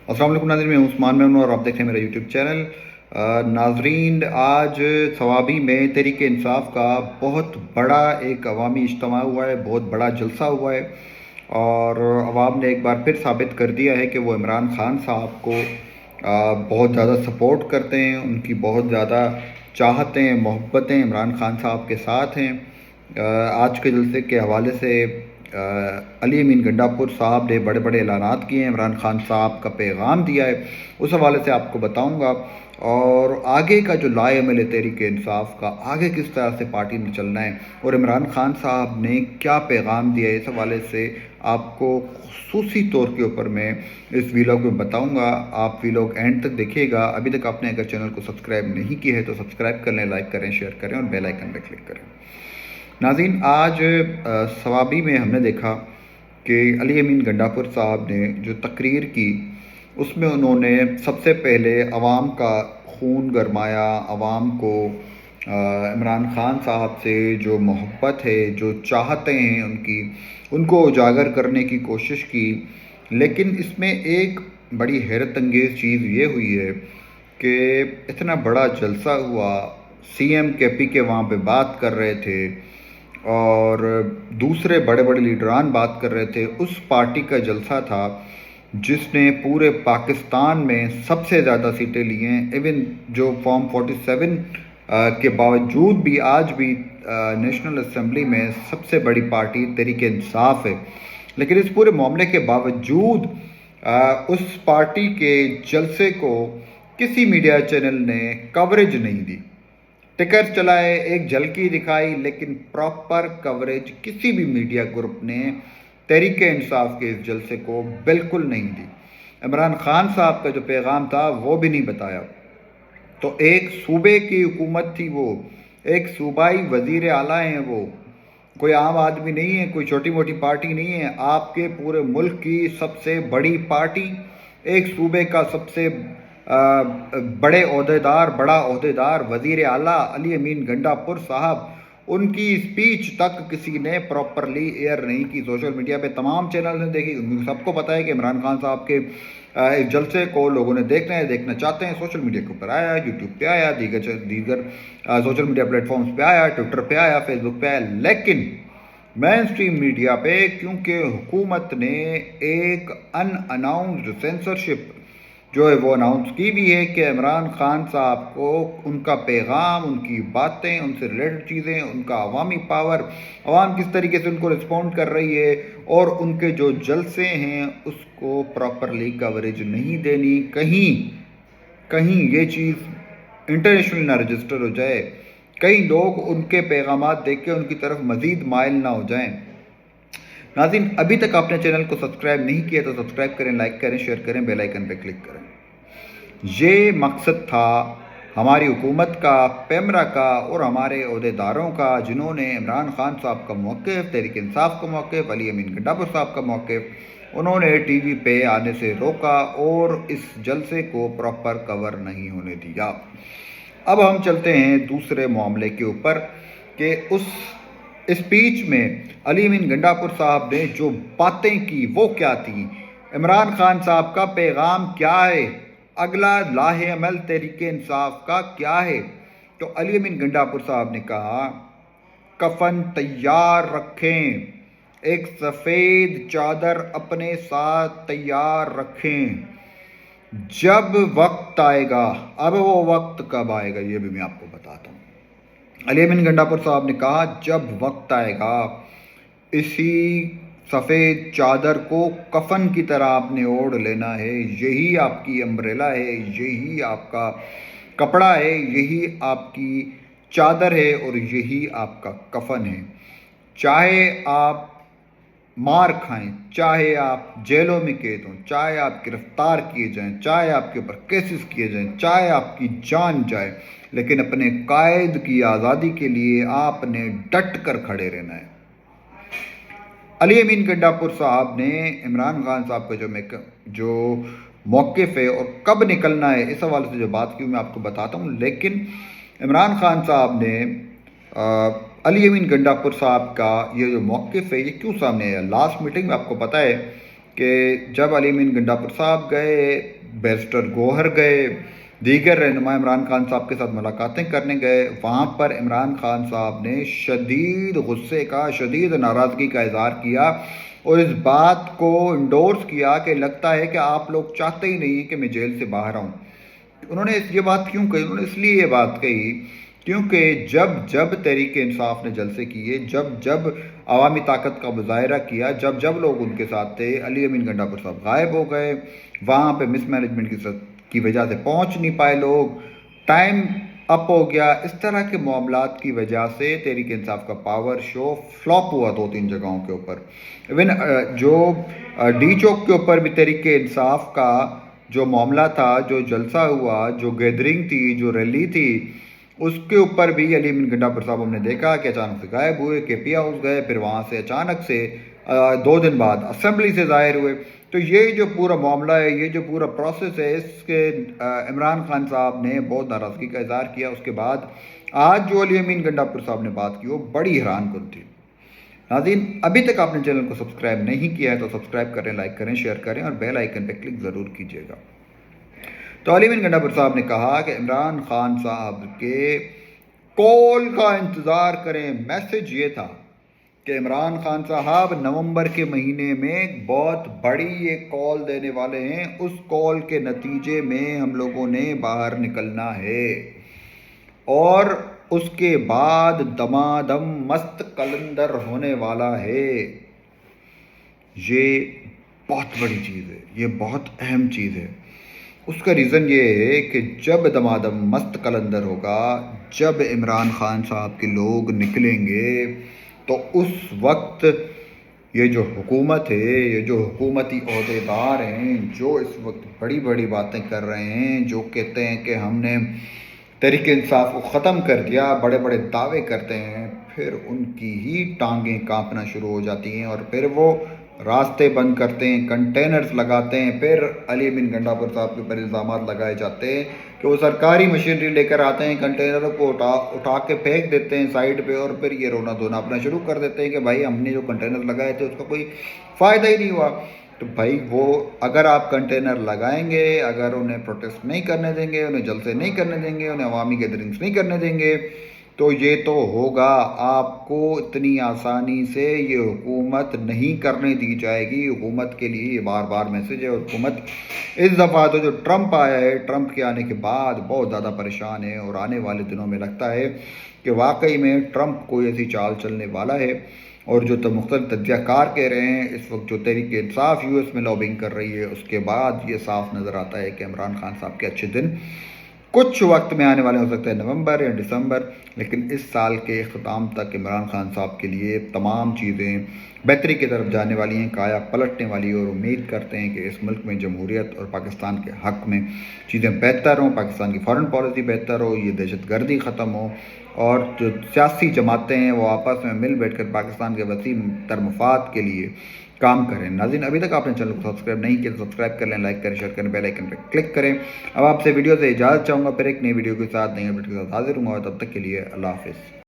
السلام علیکم ناظرین، میں ہوں عثمان میمون اور آپ دیکھ رہے ہیں میرا یوٹیوب چینل۔ ناظرین، آج ثوابی میں تحریک انصاف کا بہت بڑا ایک عوامی اجتماع ہوا ہے، بہت بڑا جلسہ ہوا ہے، اور عوام نے ایک بار پھر ثابت کر دیا ہے کہ وہ عمران خان صاحب کو بہت زیادہ سپورٹ کرتے ہیں، ان کی بہت زیادہ چاہتیں محبتیں عمران خان صاحب کے ساتھ ہیں۔ آج کے جلسے کے حوالے سے علی امین گنڈا پور صاحب نے بڑے بڑے اعلانات کیے ہیں، عمران خان صاحب کا پیغام دیا ہے، اس حوالے سے آپ کو بتاؤں گا، اور آگے کا جو لائے عمل ہے تحریک انصاف کا، آگے کس طرح سے پارٹی میں چلنا ہے، اور عمران خان صاحب نے کیا پیغام دیا ہے، اس حوالے سے آپ کو خصوصی طور کے اوپر میں اس ویلاگ میں بتاؤں گا۔ آپ ویلاگ اینڈ تک دیکھیے گا۔ ابھی تک آپ نے اگر چینل کو سبسکرائب نہیں کی ہے تو سبسکرائب کر لیں، لائک کریں، شیئر کریں اور بیل آئیکن پہ کلک کریں۔ ناظرین، آج ثوابی میں ہم نے دیکھا کہ علی امین گنڈا پور صاحب نے جو تقریر کی، اس میں انہوں نے سب سے پہلے عوام کا خون گرمایا، عوام کو عمران خان صاحب سے جو محبت ہے، جو چاہتیں ہیں ان کو اجاگر کرنے کی کوشش کی۔ لیکن اس میں ایک بڑی حیرت انگیز چیز یہ ہوئی ہے کہ اتنا بڑا جلسہ ہوا، سی ایم کے پی کے وہاں پہ بات کر رہے تھے اور دوسرے بڑے بڑے لیڈران بات کر رہے تھے۔ اس پارٹی کا جلسہ تھا جس نے پورے پاکستان میں سب سے زیادہ سیٹیں لی ہیں، ایون جو فارم 47 کے باوجود بھی آج بھی نیشنل اسمبلی میں سب سے بڑی پارٹی تحریک انصاف ہے۔ لیکن اس پورے معاملے کے باوجود اس پارٹی کے جلسے کو کسی میڈیا چینل نے کوریج نہیں دی۔ ٹکر چلائے، ایک جھلکی دکھائی، لیکن پراپر کوریج کسی بھی میڈیا گروپ نے تحریک انصاف کے اس جلسے کو بالکل نہیں دی۔ عمران خان صاحب کا جو پیغام تھا وہ بھی نہیں بتایا۔ تو ایک صوبے کی حکومت تھی، وہ ایک صوبائی وزیر اعلیٰ ہیں، وہ کوئی عام آدمی نہیں ہے، کوئی چھوٹی موٹی پارٹی نہیں ہے، آپ کے پورے ملک کی سب سے بڑی پارٹی، ایک صوبے کا سب سے بڑا عہدیدار وزیر اعلیٰ علی امین گنڈا پور صاحب، ان کی اسپیچ تک کسی نے پراپرلی ایئر نہیں کی۔ سوشل میڈیا پہ تمام چینل نے دیکھی، سب کو پتہ ہے کہ عمران خان صاحب کے اس جلسے کو لوگوں نے دیکھنا چاہتے ہیں۔ سوشل میڈیا کے اوپر آیا، یوٹیوب پہ آیا، دیگر سوشل میڈیا پلیٹ فارمز پہ آیا، ٹویٹر پہ آیا، فیس بک پہ آیا، لیکن مین اسٹریم میڈیا پہ کیونکہ حکومت نے ایک ان اناؤنسڈ سینسرشپ جو ہے وہ اناؤنس کی بھی ہے کہ عمران خان صاحب کو ان کا پیغام، ان کی باتیں، ان سے ریلیٹڈ چیزیں، ان کا عوامی پاور، عوام کس طریقے سے ان کو رسپونڈ کر رہی ہے، اور ان کے جو جلسے ہیں اس کو پراپرلی کوریج نہیں دینی۔ کہیں یہ چیز انٹرنیشنل نہ رجسٹر ہو جائے، کئی لوگ ان کے پیغامات دیکھ کے ان کی طرف مزید مائل نہ ہو جائیں۔ ناظرین، ابھی تک آپ نے چینل کو سبسکرائب نہیں کیا تو سبسکرائب کریں، لائک کریں، شیئر کریں، بیل آئیکن پہ کلک کریں۔ یہ مقصد تھا ہماری حکومت کا، پیمرا کا اور ہمارے عہدیداروں کا، جنہوں نے عمران خان صاحب کا موقف، تحریک انصاف کا موقف، علی امین گنڈا پور صاحب کا موقف، انہوں نے ٹی وی پہ آنے سے روکا اور اس جلسے کو پراپر کور نہیں ہونے دیا۔ اب ہم چلتے ہیں دوسرے معاملے کے اوپر کہ اس اسپیچ میں علی امین گنڈا پور صاحب نے جو باتیں کی وہ کیا تھیں، عمران خان صاحب کا پیغام کیا ہے، اگلا لاہے عمل تحریک انصاف کا کیا ہے۔ تو علی امین گنڈا پور صاحب نے کہا، کفن تیار رکھیں، ایک سفید چادر اپنے ساتھ تیار رکھیں، جب وقت آئے گا۔ اب وہ وقت کب آئے گا یہ بھی میں آپ کو بتاتا ہوں۔ علی امین گنڈا پور صاحب نے کہا، جب وقت آئے گا اسی سفید چادر کو کفن کی طرح آپ نے اوڑھ لینا ہے، یہی آپ کی امبریلا ہے، یہی آپ کا کپڑا ہے، یہی آپ کی چادر ہے اور یہی آپ کا کفن ہے۔ چاہے آپ مار کھائیں، چاہے آپ جیلوں میں قید ہوں، چاہے آپ گرفتار کیے جائیں، چاہے آپ کے اوپر کیسز کیے جائیں، چاہے آپ کی جان جائے، لیکن اپنے قائد کی آزادی کے لیے آپ نے ڈٹ کر کھڑے رہنا ہے۔ علی امین گنڈا پور صاحب نے عمران خان صاحب کا جو موقف ہے اور کب نکلنا ہے، اس حوالے سے جو بات کی میں آپ کو بتاتا ہوں۔ لیکن عمران خان صاحب نے علی امین گنڈا پور صاحب کا یہ جو موقف ہے یہ کیوں سامنے آیا؟ لاسٹ میٹنگ میں آپ کو پتہ ہے کہ جب علی امین گنڈاپور صاحب گئے، بیرسٹر گوہر گئے، دیگر رہنما عمران خان صاحب کے ساتھ ملاقاتیں کرنے گئے، وہاں پر عمران خان صاحب نے شدید غصے کا، شدید ناراضگی کا اظہار کیا اور اس بات کو انڈورس کیا کہ لگتا ہے کہ آپ لوگ چاہتے ہی نہیں کہ میں جیل سے باہر آؤں۔ انہوں نے یہ بات کیوں کہی؟ انہوں نے اس لیے یہ بات کہی کیونکہ جب تحریک انصاف نے جلسے کیے، جب عوامی طاقت کا مظاہرہ کیا، جب لوگ ان کے ساتھ تھے، علی امین گنڈاپور صاحب غائب ہو گئے، وہاں پہ مس مینجمنٹ کی وجہ سے پہنچ نہیں پائے لوگ، ٹائم اپ ہو گیا، اس طرح کے معاملات کی وجہ سے تحریک انصاف کا پاور شو فلاپ ہوا 2-3 جگہوں کے اوپر۔ ایون جو ڈی چوک کے اوپر بھی تحریک انصاف کا جو معاملہ تھا، جو جلسہ ہوا، جو گیدرنگ تھی، جو ریلی تھی، اس کے اوپر بھی علی امین گنڈاپور صاحب ہم نے دیکھا کہ اچانک سے غائب ہوئے، کے پی ہاؤس گئے، پھر وہاں سے اچانک سے 2 دن بعد اسمبلی سے ظاہر ہوئے۔ تو یہ جو پورا معاملہ ہے، یہ جو پورا پروسیس ہے، اس کے عمران خان صاحب نے بہت ناراضگی کا اظہار کیا۔ اس کے بعد آج جو علی امین گنڈاپور صاحب نے بات کی وہ بڑی حیران کن تھی۔ ناظرین، ابھی تک آپ نے چینل کو سبسکرائب نہیں کیا ہے تو سبسکرائب کریں، لائک کریں، شیئر کریں اور بیل آئیکن پہ کلک ضرور کیجیے گا۔ تو علی امین گنڈاپور صاحب نے کہا کہ عمران خان صاحب کے کال کا انتظار کریں۔ میسج یہ تھا کہ عمران خان صاحب نومبر کے مہینے میں بہت بڑی ایک کال دینے والے ہیں، اس کال کے نتیجے میں ہم لوگوں نے باہر نکلنا ہے اور اس کے بعد دمادم مست قلندر ہونے والا ہے۔ یہ بہت بڑی چیز ہے، یہ بہت اہم چیز ہے۔ اس کا ریزن یہ ہے کہ جب دمادم مست قلندر ہوگا، جب عمران خان صاحب کے لوگ نکلیں گے تو اس وقت یہ جو حکومت ہے، یہ جو حکومتی عہدیدار ہیں، جو اس وقت بڑی بڑی باتیں کر رہے ہیں، جو کہتے ہیں کہ ہم نے تحریک انصاف کو ختم کر دیا، بڑے بڑے دعوے کرتے ہیں، پھر ان کی ہی ٹانگیں کانپنا شروع ہو جاتی ہیں اور پھر وہ راستے بند کرتے ہیں، کنٹینرز لگاتے ہیں، پھر علی امین گنڈاپور صاحب کے اوپر الزامات لگائے جاتے ہیں کہ وہ سرکاری مشینری لے کر آتے ہیں، کنٹینروں کو اٹھا کے پھینک دیتے ہیں سائڈ پہ اور پھر یہ رونا دھونا اپنا شروع کر دیتے ہیں کہ بھائی ہم نے جو کنٹینر لگائے تھے اس کا کوئی فائدہ ہی نہیں ہوا۔ تو بھائی وہ اگر آپ کنٹینر لگائیں گے، اگر انہیں پروٹیسٹ نہیں کرنے دیں گے، انہیں جلسے نہیں کرنے دیں گے، انہیں عوامی گیدرنگز نہیں کرنے دیں گے، تو یہ تو ہوگا، آپ کو اتنی آسانی سے یہ حکومت نہیں کرنے دی جائے گی۔ حکومت کے لیے یہ بار بار میسج ہے اور حکومت اس دفعہ تو جو ٹرمپ آیا ہے، ٹرمپ کے آنے کے بعد بہت زیادہ پریشان ہے اور آنے والے دنوں میں لگتا ہے کہ واقعی میں ٹرمپ کوئی ایسی چال چلنے والا ہے۔ اور جو تو مختلف تجزیہ کار کہہ رہے ہیں، اس وقت جو تحریک انصاف یو ایس میں لابنگ کر رہی ہے، اس کے بعد یہ صاف نظر آتا ہے کہ عمران خان صاحب کے اچھے دن کچھ وقت میں آنے والے ہو سکتے ہیں، نومبر یا دسمبر، لیکن اس سال کے اختتام تک عمران خان صاحب کے لیے تمام چیزیں بہتری کی طرف جانے والی ہیں، کایا پلٹنے والی، اور امید کرتے ہیں کہ اس ملک میں جمہوریت اور پاکستان کے حق میں چیزیں بہتر ہوں، پاکستان کی فارن پالیسی بہتر ہو، یہ دہشت گردی ختم ہو اور جو سیاسی جماعتیں ہیں وہ آپس میں مل بیٹھ کر پاکستان کے وسیع تر مفاد کے لیے کام کریں۔ ناظرین، ابھی تک آپ نے چینل کو سبسکرائب نہیں کیا تو سبسکرائب کر لیں، لائک کریں، شیئر کریں، بیل آئیکن پہ کلک کریں۔ اب آپ سے ویڈیو سے اجازت چاہوں گا، پھر ایک نئی ویڈیو کے ساتھ، نئی اپڈیٹ کے ساتھ حاضر ہوں گا، تب تک کے لیے اللہ حافظ۔